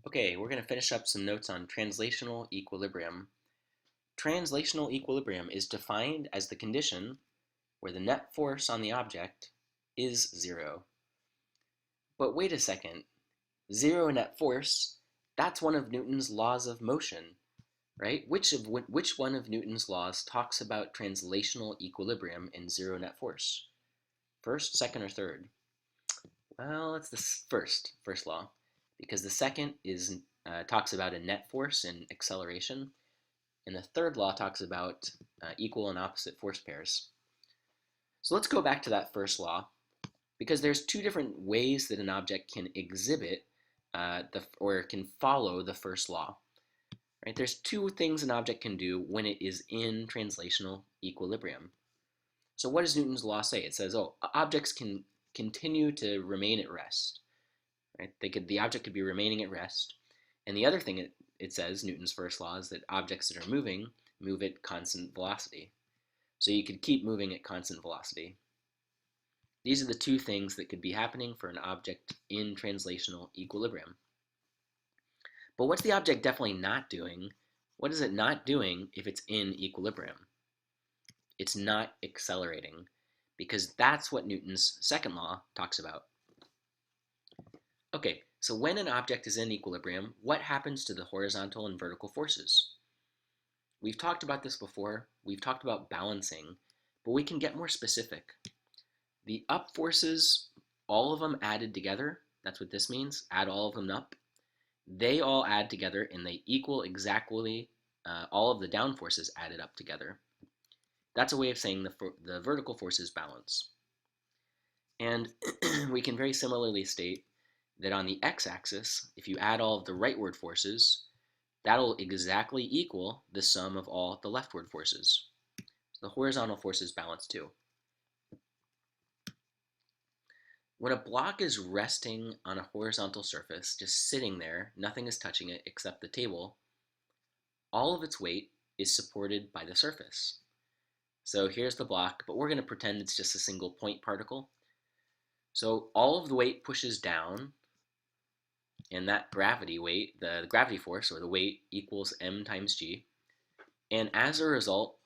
Okay, we're going to finish up some notes on translational equilibrium. Translational equilibrium is defined as the condition where the net force on the object is zero. But wait a second, zero net force, that's one of Newton's laws of motion, right? Which one of Newton's laws talks about translational equilibrium and zero net force? First, second, or third? Well, it's the first law, because the second is talks about a net force and acceleration, and the third law talks about equal and opposite force pairs. So let's go back to that first law, because there's two different ways that an object can exhibit or can follow the first law. Right? There's two things an object can do when it is in translational equilibrium. So what does Newton's law say? It says, oh, objects can continue to remain at rest. Right? The object could be remaining at rest. And the other thing it says, Newton's first law, is that objects that are moving move at constant velocity. So you could keep moving at constant velocity. These are the two things that could be happening for an object in translational equilibrium. But what's the object definitely not doing? What is it not doing if it's in equilibrium? It's not accelerating, because that's what Newton's second law talks about. Okay, so when an object is in equilibrium, what happens to the horizontal and vertical forces? We've talked about this before. We've talked about balancing, but we can get more specific. The up forces, all of them added together, that's what this means, add all of them up. They all add together and they equal exactly all of the down forces added up together. That's a way of saying the vertical forces balance. And we can very similarly state that on the x-axis, if you add all of the rightward forces, that'll exactly equal the sum of all the leftward forces. So the horizontal forces balance too. When a block is resting on a horizontal surface, just sitting there, nothing is touching it except the table, all of its weight is supported by the surface. So here's the block, but we're going to pretend it's just a single point particle. So all of the weight pushes down, and that gravity weight, the gravity force, or the weight, equals m times g. And as a result,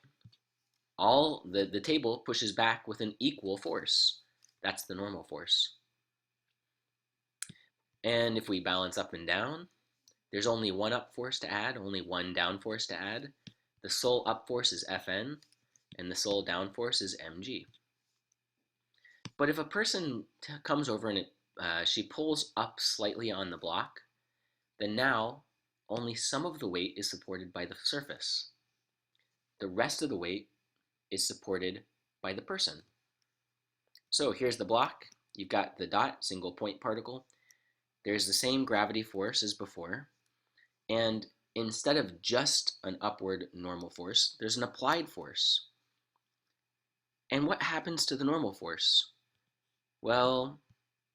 all the table pushes back with an equal force. That's the normal force. And if we balance up and down, there's only one up force to add, only one down force to add. The sole up force is Fn, and the sole down force is mg. But if a person comes over and she pulls up slightly on the block, then now only some of the weight is supported by the surface. The rest of the weight is supported by the person. So here's the block. You've got the dot, single point particle. There's the same gravity force as before. And instead of just an upward normal force, there's an applied force. And what happens to the normal force? Well,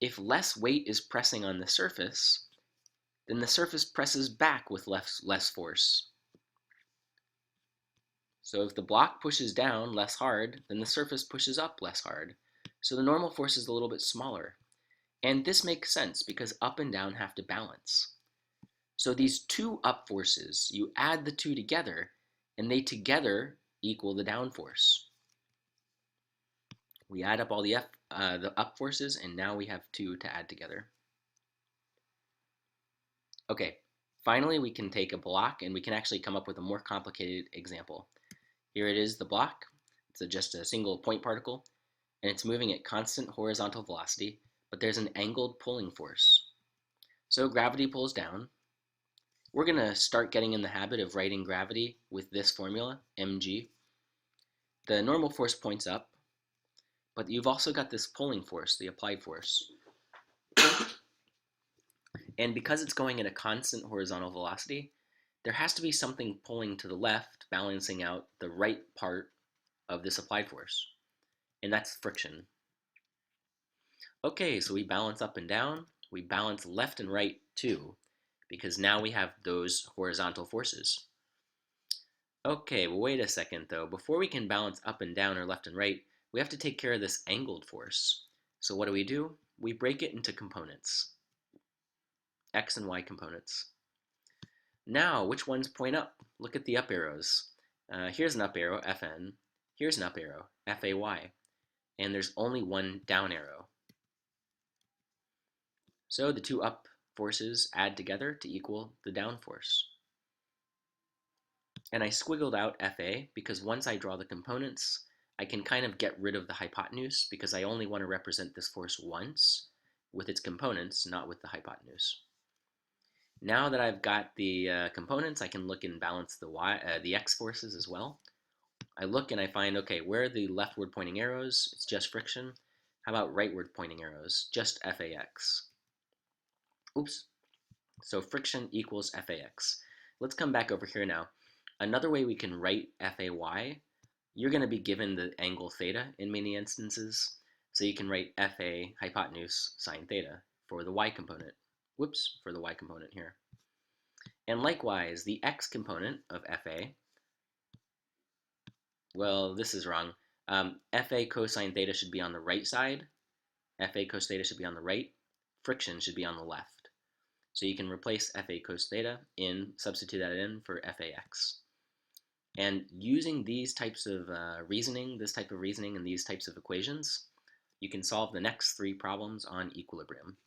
if less weight is pressing on the surface, then the surface presses back with less force. So if the block pushes down less hard, then the surface pushes up less hard. So the normal force is a little bit smaller. And this makes sense because up and down have to balance. So these two up forces, you add the two together, and they together equal the down force. We add up all the up forces, and now we have two to add together. Okay, finally we can take a block and we can actually come up with a more complicated example. Here it is, the block. It's just a single point particle, and it's moving at constant horizontal velocity, but there's an angled pulling force. So gravity pulls down. We're going to start getting in the habit of writing gravity with this formula, mg. The normal force points up, but you've also got this pulling force, the applied force. And because it's going at a constant horizontal velocity, there has to be something pulling to the left, balancing out the right part of this applied force. And that's friction. Okay, so we balance up and down. We balance left and right too, because now we have those horizontal forces. Okay, well wait a second though. Before we can balance up and down or left and right, we have to take care of this angled force. So what do? We break it into components. x and y components. Now, which ones point up? Look at the up arrows. Here's an up arrow, Fn. Here's an up arrow, Fay. And there's only one down arrow. So the two up forces add together to equal the down force. And I squiggled out Fa because once I draw the components, I can kind of get rid of the hypotenuse because I only want to represent this force once with its components, not with the hypotenuse. Now that I've got the components, I can look and balance the x forces as well. I look and I find, okay, where are the leftward pointing arrows? It's just friction. How about rightward pointing arrows? Just Fax. Oops. So friction equals Fax. Let's come back over here now. Another way we can write Fay, you're going to be given the angle theta in many instances. So you can write Fa hypotenuse sine theta for the y component. Whoops, for the y component here. And likewise, the x component of Fa, well, this is wrong. Fa cosine theta should be on the right side. Fa cos theta should be on the right. Friction should be on the left. So you can replace Fa cos theta substitute that in for Fax. And using these types of reasoning, this type of reasoning and these types of equations, you can solve the next three problems on equilibrium.